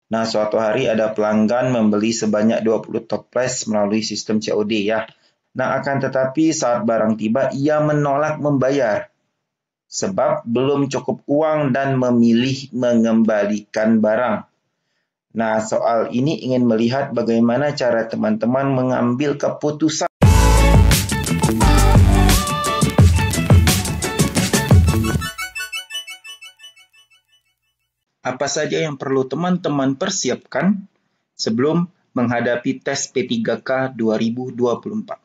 Nah, suatu hari ada pelanggan membeli sebanyak 20 toples melalui sistem COD ya. Nah, akan tetapi saat barang tiba, ia menolak membayar sebab belum cukup uang dan memilih mengembalikan barang. Nah, soal ini ingin melihat bagaimana cara teman-teman mengambil keputusan. Apa saja yang perlu teman-teman persiapkan sebelum menghadapi tes P3K 2024?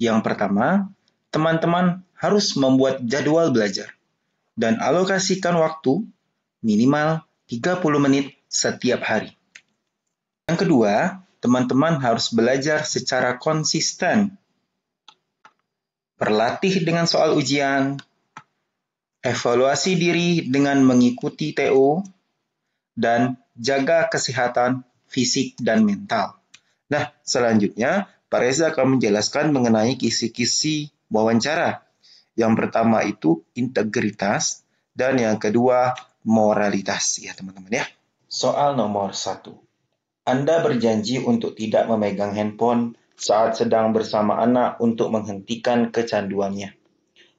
Yang pertama, teman-teman harus membuat jadwal belajar dan alokasikan waktu minimal 30 menit setiap hari. Yang kedua, teman-teman harus belajar secara konsisten, berlatih dengan soal ujian, evaluasi diri dengan mengikuti TO, dan jaga kesehatan fisik dan mental. Nah, selanjutnya Pak Reza akan menjelaskan mengenai kisi-kisi wawancara. Yang pertama itu integritas, dan yang kedua moralitas ya teman-teman ya. Soal nomor 1. Anda berjanji untuk tidak memegang handphone saat sedang bersama anak untuk menghentikan kecanduannya.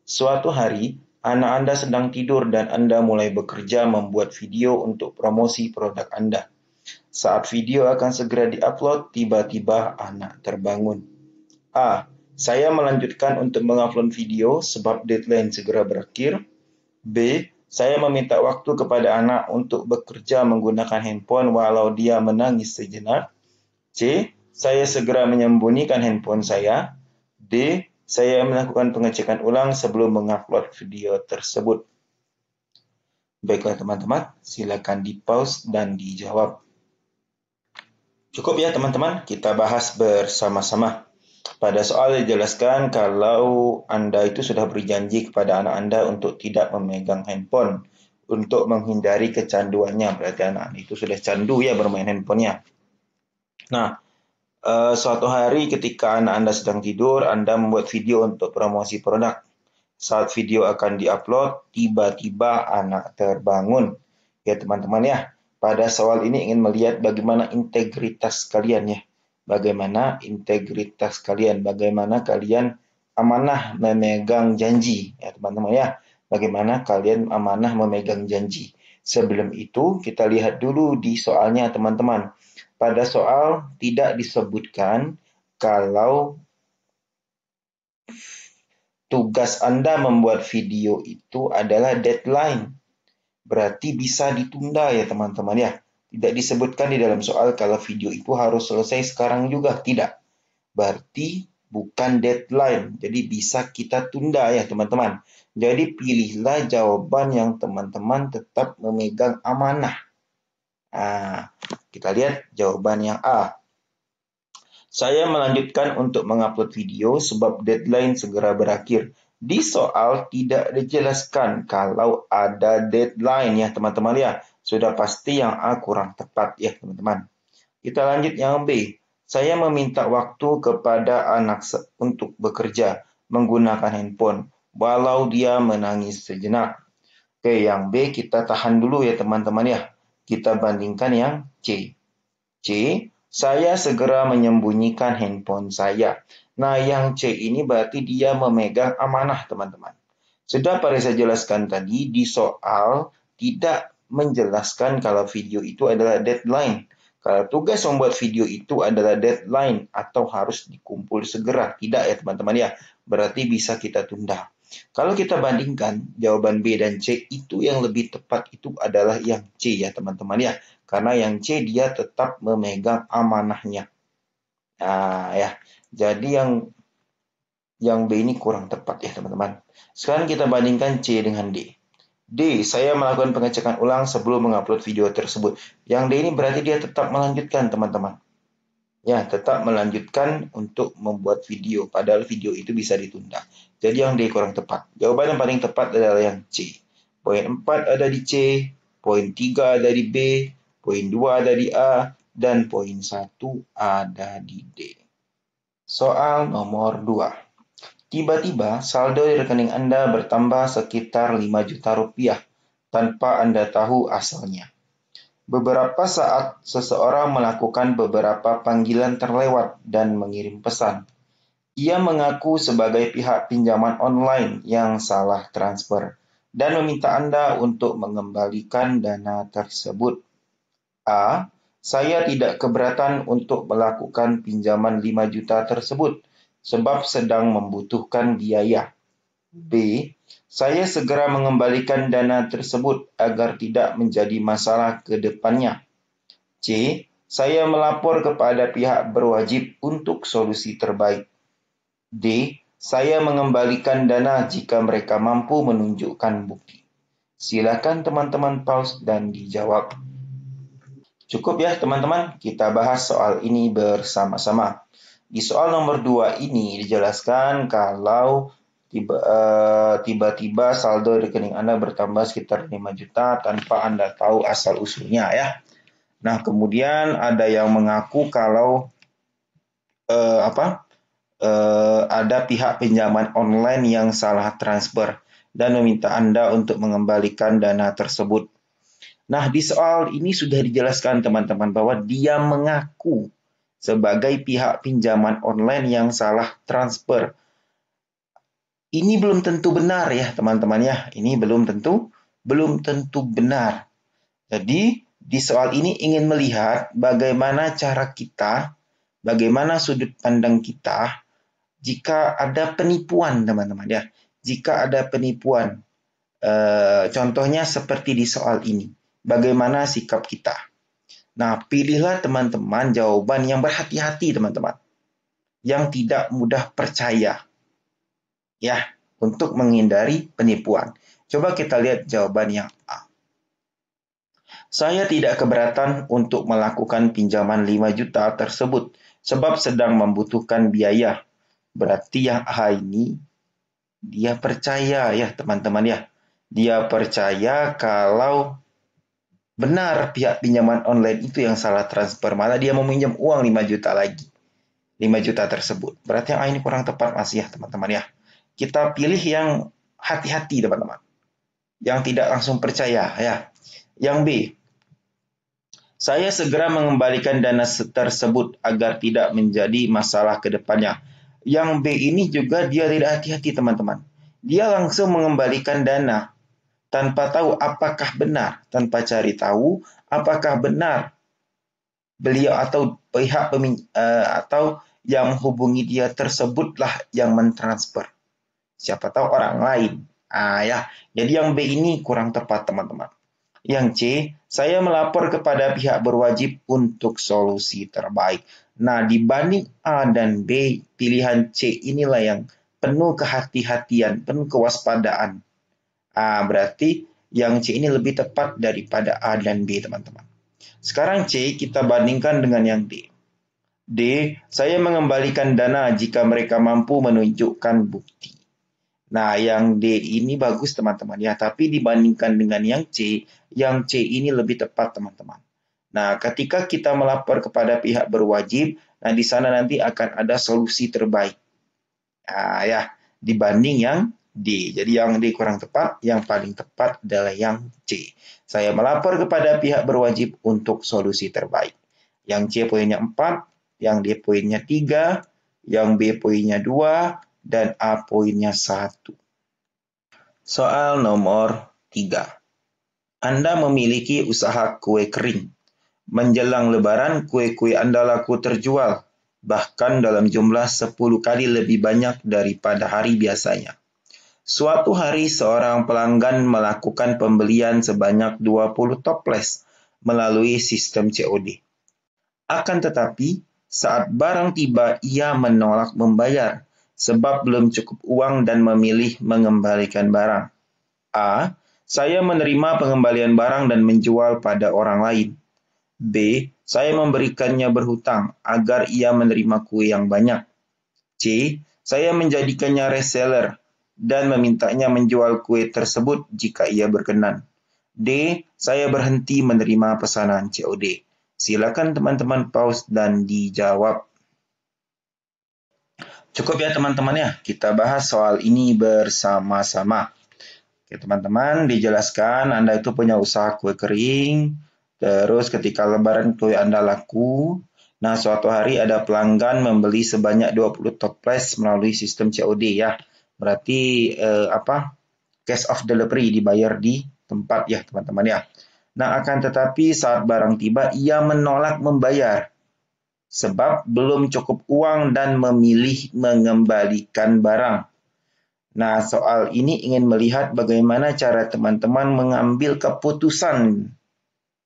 Suatu hari, anak Anda sedang tidur dan Anda mulai bekerja membuat video untuk promosi produk Anda. Saat video akan segera diupload, tiba-tiba anak terbangun. A. Saya melanjutkan untuk mengupload video sebab deadline segera berakhir. B. Saya meminta waktu kepada anak untuk bekerja menggunakan handphone walau dia menangis sejenak. C. Saya segera menyembunyikan handphone saya. D. Saya melakukan pengecekan ulang sebelum mengupload video tersebut. Baiklah teman-teman, silakan di-pause dan dijawab. Cukup ya teman-teman, kita bahas bersama-sama. Pada soal dijelaskan kalau Anda itu sudah berjanji kepada anak Anda untuk tidak memegang handphone untuk menghindari kecanduannya. Berarti anak itu sudah candu ya bermain handphonenya. Nah, suatu hari ketika anak Anda sedang tidur, Anda membuat video untuk promosi produk. Saat video akan diupload, tiba-tiba anak terbangun. Ya teman-teman ya. Pada soal ini ingin melihat bagaimana integritas kalian ya. Bagaimana integritas kalian, bagaimana kalian amanah memegang janji ya teman-teman ya. Bagaimana kalian amanah memegang janji. Sebelum itu kita lihat dulu di soalnya teman-teman. Pada soal tidak disebutkan kalau tugas Anda membuat video itu adalah deadline. Berarti bisa ditunda ya teman-teman ya. Tidak disebutkan di dalam soal kalau video itu harus selesai sekarang juga. Tidak. Berarti bukan deadline. Jadi bisa kita tunda ya teman-teman. Jadi pilihlah jawaban yang teman-teman tetap memegang amanah. Nah, kita lihat jawaban yang A. Saya melanjutkan untuk mengupload video sebab deadline segera berakhir. Di soal tidak dijelaskan kalau ada deadline ya teman-teman ya. Sudah pasti yang A kurang tepat ya teman-teman. Kita lanjut yang B. Saya meminta waktu kepada anak untuk bekerja menggunakan handphone walau dia menangis sejenak. Oke, yang B kita tahan dulu ya teman-teman ya. Kita bandingkan yang C. C. Saya segera menyembunyikan handphone saya. Nah, yang C ini berarti dia memegang amanah, teman-teman. Sudah Pak Reza jelaskan tadi, di soal tidak menjelaskan kalau video itu adalah deadline. Kalau tugas membuat video itu adalah deadline atau harus dikumpul segera. Tidak ya, teman-teman ya. Berarti bisa kita tunda. Kalau kita bandingkan, jawaban B dan C itu yang lebih tepat itu adalah yang C ya, teman-teman ya. Karena yang C dia tetap memegang amanahnya. Nah, ya. Jadi yang B ini kurang tepat ya, teman-teman. Sekarang kita bandingkan C dengan D. D, saya melakukan pengecekan ulang sebelum mengupload video tersebut. Yang D ini berarti dia tetap melanjutkan, teman-teman. Ya, tetap melanjutkan untuk membuat video. Padahal video itu bisa ditunda. Jadi yang D kurang tepat. Jawaban yang paling tepat adalah yang C. Poin 4 ada di C, poin 3 ada di B, poin 2 ada di A, dan poin 1 ada di D. Soal nomor 2. Tiba-tiba saldo di rekening Anda bertambah sekitar 5 juta rupiah tanpa Anda tahu asalnya. Beberapa saat seseorang melakukan beberapa panggilan terlewat dan mengirim pesan. Ia mengaku sebagai pihak pinjaman online yang salah transfer dan meminta Anda untuk mengembalikan dana tersebut. A. Saya tidak keberatan untuk melakukan pinjaman 5 juta tersebut sebab sedang membutuhkan biaya. B. Saya segera mengembalikan dana tersebut agar tidak menjadi masalah ke depannya. C. Saya melapor kepada pihak berwajib untuk solusi terbaik. D. Saya mengembalikan dana jika mereka mampu menunjukkan bukti. Silakan teman-teman pause dan dijawab. Cukup ya teman-teman, kita bahas soal ini bersama-sama. Di soal nomor 2 ini dijelaskan kalau tiba-tiba saldo rekening Anda bertambah sekitar 5 juta tanpa Anda tahu asal-usulnya ya. Nah, kemudian ada yang mengaku kalau ada pihak pinjaman online yang salah transfer dan meminta Anda untuk mengembalikan dana tersebut. Nah, di soal ini sudah dijelaskan teman-teman bahwa dia mengaku sebagai pihak pinjaman online yang salah transfer. Ini belum tentu benar ya teman-teman ya. Ini belum tentu benar. Jadi di soal ini ingin melihat bagaimana cara kita, bagaimana sudut pandang kita jika ada penipuan teman-teman ya. Jika ada penipuan, contohnya seperti di soal ini. Bagaimana sikap kita? Nah, pilihlah teman-teman jawaban yang berhati-hati teman-teman. Yang tidak mudah percaya. Ya, untuk menghindari penipuan. Coba kita lihat jawaban yang A. Saya tidak keberatan untuk melakukan pinjaman 5 juta tersebut sebab sedang membutuhkan biaya. Berarti yang A ini dia percaya ya teman-teman ya. Dia percaya kalau benar pihak pinjaman online itu yang salah transfer. Malah dia meminjam uang 5 juta lagi. 5 juta tersebut. Berarti yang A ini kurang tepat masih ya teman-teman ya. Kita pilih yang hati-hati teman-teman. Yang tidak langsung percaya ya. Yang B. Saya segera mengembalikan dana tersebut agar tidak menjadi masalah ke depannya. Yang B ini juga dia tidak hati-hati teman-teman. Dia langsung mengembalikan dana tanpa tahu apakah benar, tanpa cari tahu apakah benar beliau atau pihak atau yang menghubungi dia tersebutlah yang mentransfer. Siapa tahu orang lain. Ya. Jadi yang B ini kurang tepat teman-teman. Yang C, saya melapor kepada pihak berwajib untuk solusi terbaik. Nah, dibanding A dan B, pilihan C inilah yang penuh kehati-hatian, penuh kewaspadaan. Berarti yang C ini lebih tepat daripada A dan B, teman-teman. Sekarang C kita bandingkan dengan yang D. D, saya mengembalikan dana jika mereka mampu menunjukkan bukti. Nah, yang D ini bagus teman-teman ya, tapi dibandingkan dengan yang C ini lebih tepat teman-teman. Nah, ketika kita melapor kepada pihak berwajib, nah di sana nanti akan ada solusi terbaik. Ya, dibanding yang D. Jadi yang D kurang tepat, yang paling tepat adalah yang C. Saya melapor kepada pihak berwajib untuk solusi terbaik. Yang C poinnya 4, yang D poinnya 3, yang B poinnya 2, dan A poinnya 1. Soal nomor 3. Anda memiliki usaha kue kering. Menjelang lebaran, kue-kue Anda laku terjual, bahkan dalam jumlah 10 kali lebih banyak daripada hari biasanya. Suatu hari, seorang pelanggan melakukan pembelian sebanyak 20 toples melalui sistem COD. Akan tetapi, saat barang tiba, ia menolak membayar sebab belum cukup uang dan memilih mengembalikan barang. A. Saya menerima pengembalian barang dan menjual pada orang lain. B. Saya memberikannya berhutang agar ia menerima kue yang banyak. C. Saya menjadikannya reseller dan memintanya menjual kue tersebut jika ia berkenan. D. Saya berhenti menerima pesanan COD. Silakan teman-teman pause dan dijawab. Cukup ya teman-teman ya, kita bahas soal ini bersama-sama. Oke teman-teman, dijelaskan Anda itu punya usaha kue kering, Terus ketika lebaran kue Anda laku, nah suatu hari ada pelanggan membeli sebanyak 20 toples melalui sistem COD ya. Berarti cash of delivery, dibayar di tempat ya teman-teman ya. Nah akan tetapi saat barang tiba ia menolak membayar sebab belum cukup uang dan memilih mengembalikan barang. Nah, soal ini ingin melihat bagaimana cara teman-teman mengambil keputusan.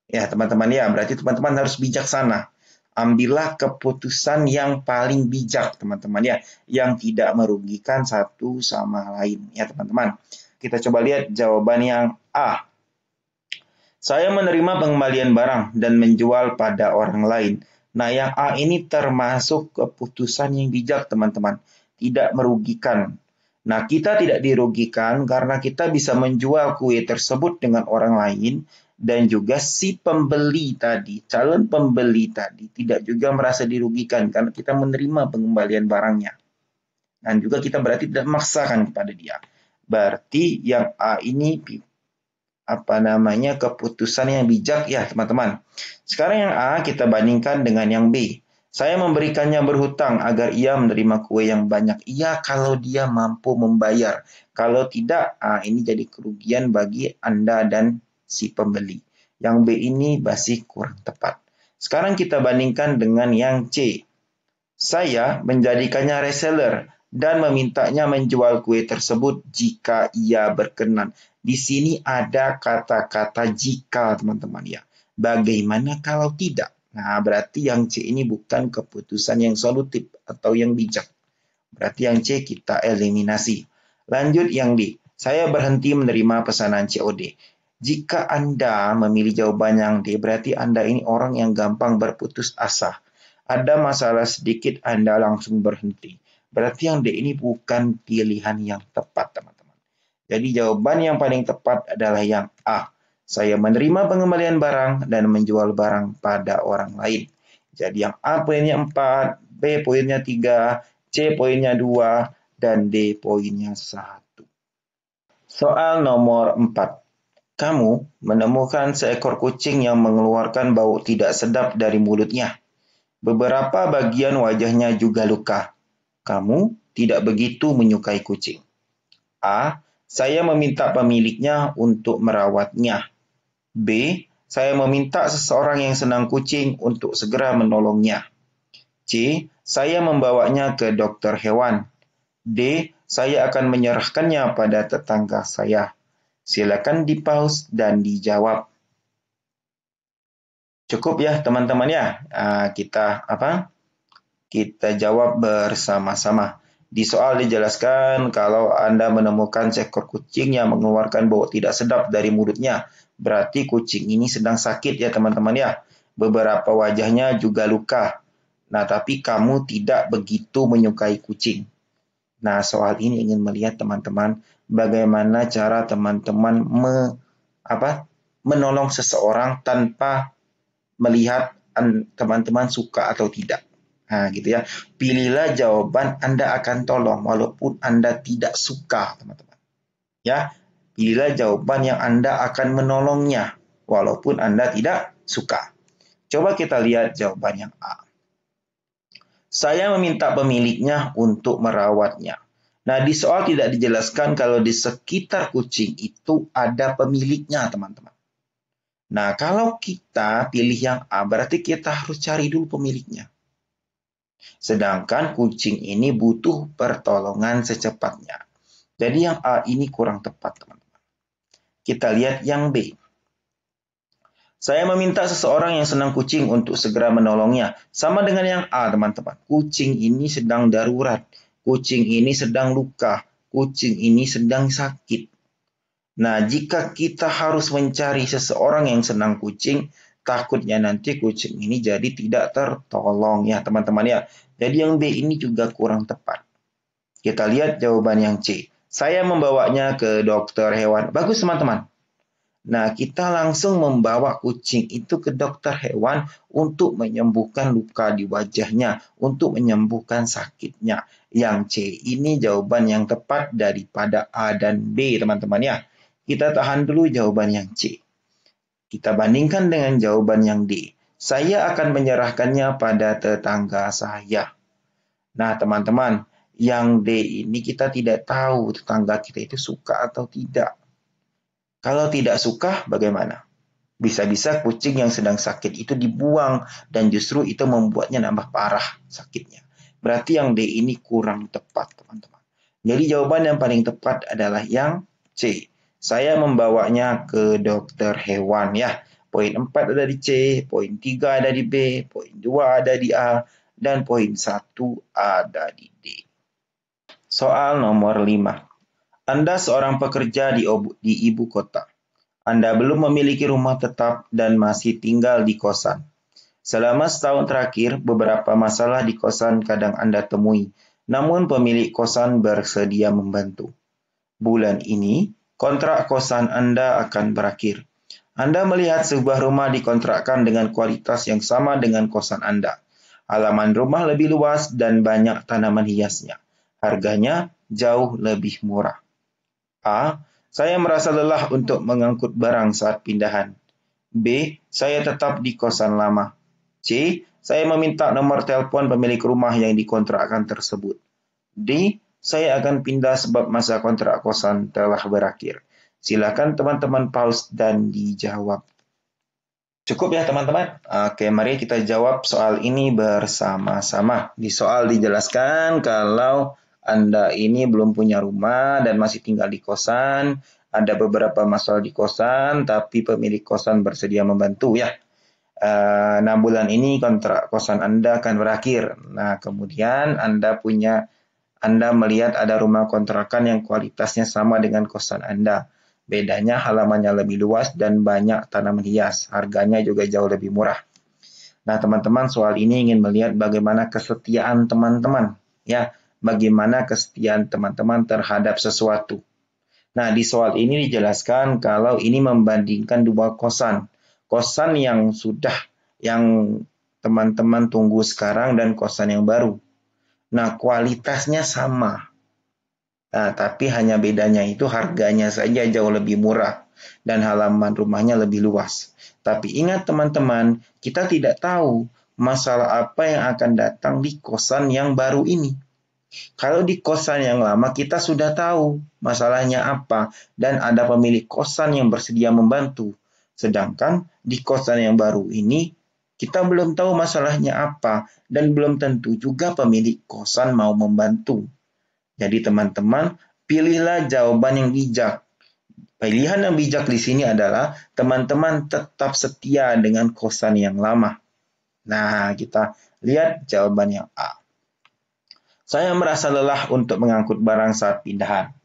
Ya, teman-teman ya, berarti teman-teman harus bijaksana. Ambillah keputusan yang paling bijak, teman-teman ya, yang tidak merugikan satu sama lain, ya teman-teman. Kita coba lihat jawaban yang A. Saya menerima pengembalian barang dan menjual pada orang lain. Nah, yang A ini termasuk keputusan yang bijak, teman-teman. Tidak merugikan. Nah, kita tidak dirugikan karena kita bisa menjual kue tersebut dengan orang lain dan juga si pembeli tadi, calon pembeli tadi tidak juga merasa dirugikan karena kita menerima pengembalian barangnya. Dan juga kita berarti tidak memaksakan kepada dia. Berarti yang A ini keputusan yang bijak ya teman-teman. Sekarang yang A kita bandingkan dengan yang B. Saya memberikannya berhutang agar ia menerima kue yang banyak. Iya kalau dia mampu membayar. Kalau tidak, ini jadi kerugian bagi Anda dan si pembeli. Yang B ini masih kurang tepat. Sekarang kita bandingkan dengan yang C. Saya menjadikannya reseller dan memintanya menjual kue tersebut jika ia berkenan. Di sini ada kata-kata jika, teman-teman ya. Bagaimana kalau tidak? Nah, berarti yang C ini bukan keputusan yang solutif atau yang bijak. Berarti yang C kita eliminasi. Lanjut yang D. Saya berhenti menerima pesanan COD. Jika Anda memilih jawaban yang D, berarti Anda ini orang yang gampang berputus asa. Ada masalah sedikit, Anda langsung berhenti. Berarti yang D ini bukan pilihan yang tepat, teman-teman. Jadi jawaban yang paling tepat adalah yang A. Saya menerima pengembalian barang dan menjual barang pada orang lain. Jadi yang A poinnya 4, B poinnya 3, C poinnya 2, dan D poinnya 1. Soal nomor 4. Kamu menemukan seekor kucing yang mengeluarkan bau tidak sedap dari mulutnya. Beberapa bagian wajahnya juga luka. Kamu tidak begitu menyukai kucing. A. Saya meminta pemiliknya untuk merawatnya. B. Saya meminta seseorang yang senang kucing untuk segera menolongnya. C. Saya membawanya ke dokter hewan. D. Saya akan menyerahkannya pada tetangga saya. Silakan di-pause dan dijawab. Cukup ya teman-teman ya. Kita jawab bersama-sama. Di soal dijelaskan kalau Anda menemukan seekor kucing yang mengeluarkan bau tidak sedap dari mulutnya, berarti kucing ini sedang sakit ya teman-teman ya. Beberapa wajahnya juga luka. Nah, tapi kamu tidak begitu menyukai kucing. Nah, soal ini ingin melihat teman-teman bagaimana cara teman-teman menolong seseorang tanpa melihat teman-teman suka atau tidak. Nah, gitu ya. Pilihlah jawaban Anda akan tolong walaupun Anda tidak suka, teman-teman. Ya, pilihlah jawaban yang Anda akan menolongnya walaupun Anda tidak suka. Coba kita lihat jawaban yang A. Saya meminta pemiliknya untuk merawatnya. Nah, di soal tidak dijelaskan kalau di sekitar kucing itu ada pemiliknya, teman-teman. Nah, kalau kita pilih yang A, berarti kita harus cari dulu pemiliknya. Sedangkan kucing ini butuh pertolongan secepatnya. Jadi yang A ini kurang tepat, teman-teman. Kita lihat yang B. Saya meminta seseorang yang senang kucing untuk segera menolongnya. Sama dengan yang A, teman-teman. Kucing ini sedang darurat. Kucing ini sedang luka. Kucing ini sedang sakit. Nah, jika kita harus mencari seseorang yang senang kucing, takutnya nanti kucing ini jadi tidak tertolong ya teman-teman ya. Jadi yang B ini juga kurang tepat. Kita lihat jawaban yang C. Saya membawanya ke dokter hewan. Bagus teman-teman. Nah, kita langsung membawa kucing itu ke dokter hewan untuk menyembuhkan luka di wajahnya, untuk menyembuhkan sakitnya. Yang C ini jawaban yang tepat daripada A dan B, teman-teman ya. Kita tahan dulu jawaban yang C. Kita bandingkan dengan jawaban yang D. Saya akan menyerahkannya pada tetangga saya. Nah, teman-teman, yang D ini kita tidak tahu tetangga kita itu suka atau tidak. Kalau tidak suka, bagaimana? Bisa-bisa kucing yang sedang sakit itu dibuang dan justru itu membuatnya nambah parah sakitnya. Berarti yang D ini kurang tepat, teman-teman. Jadi jawaban yang paling tepat adalah yang C. Saya membawanya ke dokter hewan ya. Poin 4 ada di C, poin 3 ada di B, poin 2 ada di A, dan poin 1 ada di D. Soal nomor 5. Anda seorang pekerja di ibu kota. Anda belum memiliki rumah tetap dan masih tinggal di kosan. Selama setahun terakhir, beberapa masalah di kosan kadang Anda temui, namun pemilik kosan bersedia membantu. Bulan ini, kontrak kosan Anda akan berakhir. Anda melihat sebuah rumah dikontrakkan dengan kualitas yang sama dengan kosan Anda. Halaman rumah lebih luas dan banyak tanaman hiasnya. Harganya jauh lebih murah. A. Saya merasa lelah untuk mengangkut barang saat pindahan. B. Saya tetap di kosan lama. C. Saya meminta nomor telepon pemilik rumah yang dikontrakkan tersebut. D. Saya akan pindah sebab masa kontrak kosan telah berakhir. Silakan teman-teman pause dan dijawab. Cukup ya teman-teman? Oke, mari kita jawab soal ini bersama-sama. Di soal dijelaskan kalau Anda ini belum punya rumah dan masih tinggal di kosan. Ada beberapa masalah di kosan, tapi pemilik kosan bersedia membantu ya. 6 bulan ini kontrak kosan Anda akan berakhir. Nah, kemudian Anda melihat ada rumah kontrakan yang kualitasnya sama dengan kosan Anda. Bedanya halamannya lebih luas dan banyak tanaman hias. Harganya juga jauh lebih murah. Nah, teman-teman, soal ini ingin melihat bagaimana kesetiaan teman-teman. Ya, bagaimana kesetiaan teman-teman terhadap sesuatu. Nah, di soal ini dijelaskan kalau ini membandingkan dua kosan. Kosan yang teman-teman tunggu sekarang dan kosan yang baru. Nah, kualitasnya sama. Nah, tapi hanya bedanya itu harganya saja jauh lebih murah dan halaman rumahnya lebih luas. Tapi ingat teman-teman, kita tidak tahu masalah apa yang akan datang di kosan yang baru ini. Kalau di kosan yang lama kita sudah tahu masalahnya apa dan ada pemilik kosan yang bersedia membantu. Sedangkan di kosan yang baru ini kita belum tahu masalahnya apa dan belum tentu juga pemilik kosan mau membantu. Jadi teman-teman, pilihlah jawaban yang bijak. Pilihan yang bijak di sini adalah teman-teman tetap setia dengan kosan yang lama. Nah, kita lihat jawaban yang A. Saya merasa lelah untuk mengangkut barang saat pindahan.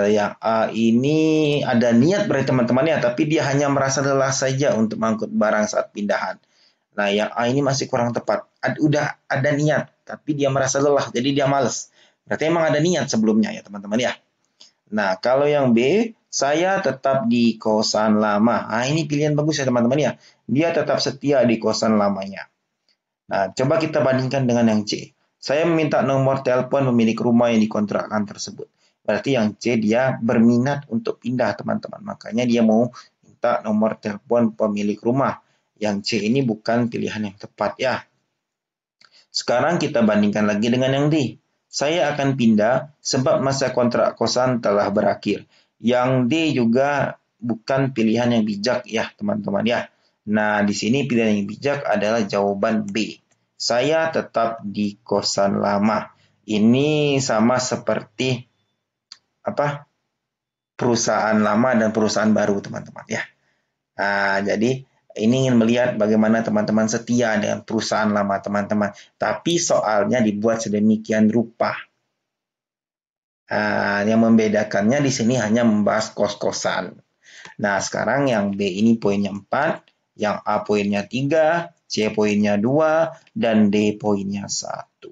Yang A ini ada niat berarti teman-teman ya, tapi dia hanya merasa lelah saja untuk mengangkut barang saat pindahan. Nah, yang A ini masih kurang tepat. Udah ada niat, tapi dia merasa lelah, jadi dia malas. Berarti emang ada niat sebelumnya ya teman-teman ya. Nah, kalau yang B, saya tetap di kosan lama. Nah, ini pilihan bagus ya teman-teman ya. Dia tetap setia di kosan lamanya. Nah, coba kita bandingkan dengan yang C. Saya meminta nomor telepon pemilik rumah yang dikontrakkan tersebut. Berarti yang C dia berminat untuk pindah teman-teman. Makanya dia mau minta nomor telepon pemilik rumah. Yang C ini bukan pilihan yang tepat ya. Sekarang kita bandingkan lagi dengan yang D. Saya akan pindah sebab masa kontrak kosan telah berakhir. Yang D juga bukan pilihan yang bijak ya teman-teman ya. Nah, di sini pilihan yang bijak adalah jawaban B. Saya tetap di kosan lama. Ini sama seperti perusahaan lama dan perusahaan baru teman-teman ya. Nah, jadi ini ingin melihat bagaimana teman-teman setia dengan perusahaan lama teman-teman. Tapi soalnya dibuat sedemikian rupa. Yang membedakannya di sini hanya membahas kos-kosan. Nah, sekarang yang B ini poinnya 4, yang A poinnya 3, C poinnya 2, dan D poinnya 1.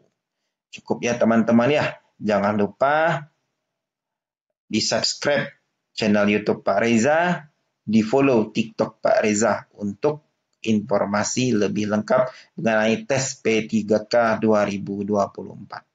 Cukup ya teman-teman ya. Jangan lupa di-subscribe channel YouTube Pak Reza, di-follow TikTok Pak Reza untuk informasi lebih lengkap mengenai tes P3K 2024.